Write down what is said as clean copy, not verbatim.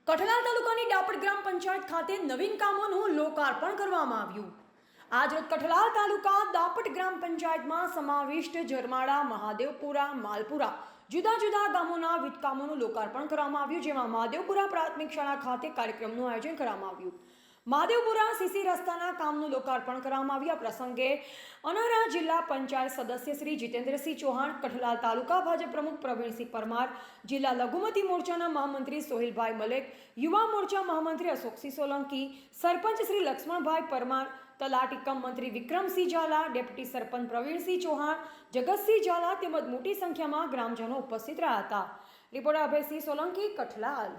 કઠલાલ તાલુકાની ડાપડ ગ્રામ પંચાયત ખાતે નવીન કામોનું લોકાર્પણ કરવામાં આવ્યું. આજરોજ કઠલાલ તાલુકા દાપટ ગ્રામ પંચાયતમાં સમાવિષ્ટ જરમાળા, મહાદેવપુરા, માલપુરા જુદા જુદા ગામોના વિવિધ કામોનું લોકાર્પણ કરવામાં આવ્યું, જેમાં મહાદેવપુરા પ્રાથમિક શાળા ખાતે કાર્યક્રમનું આયોજન કરવામાં આવ્યું. મહાદેવપુરા સીસી રસ્તાના કામનું લોકાર્પણ કરવામાં આવ્યું. આ પ્રસંગે અનારા જિલ્લા પંચાયત સદસ્ય શ્રી જીતેન્દ્રસિંહ ચૌહાણ, કઠલાલ તાલુકા ભાજપ પ્રમુખ પ્રવીણસિંહ પરમાર, જિલ્લા લઘુમતી મોરચાના મહામંત્રી સોહેલભાઈ મલેક, યુવા મોરચા મહામંત્રી અશોકસિંહ સોલંકી, સરપંચ શ્રી લક્ષ્મણભાઈ પરમાર, તલાટી કમ મંત્રી વિક્રમસિંહ ઝાલા, ડેપ્યુટી સરપંચ પ્રવીણસિંહ ચૌહાણ, જગતસિંહ ઝાલા તેમજ મોટી સંખ્યામાં ગ્રામજનો ઉપસ્થિત રહ્યા હતા. રિપોર્ટર અભયસિંહ સોલંકી, કઠલાલ.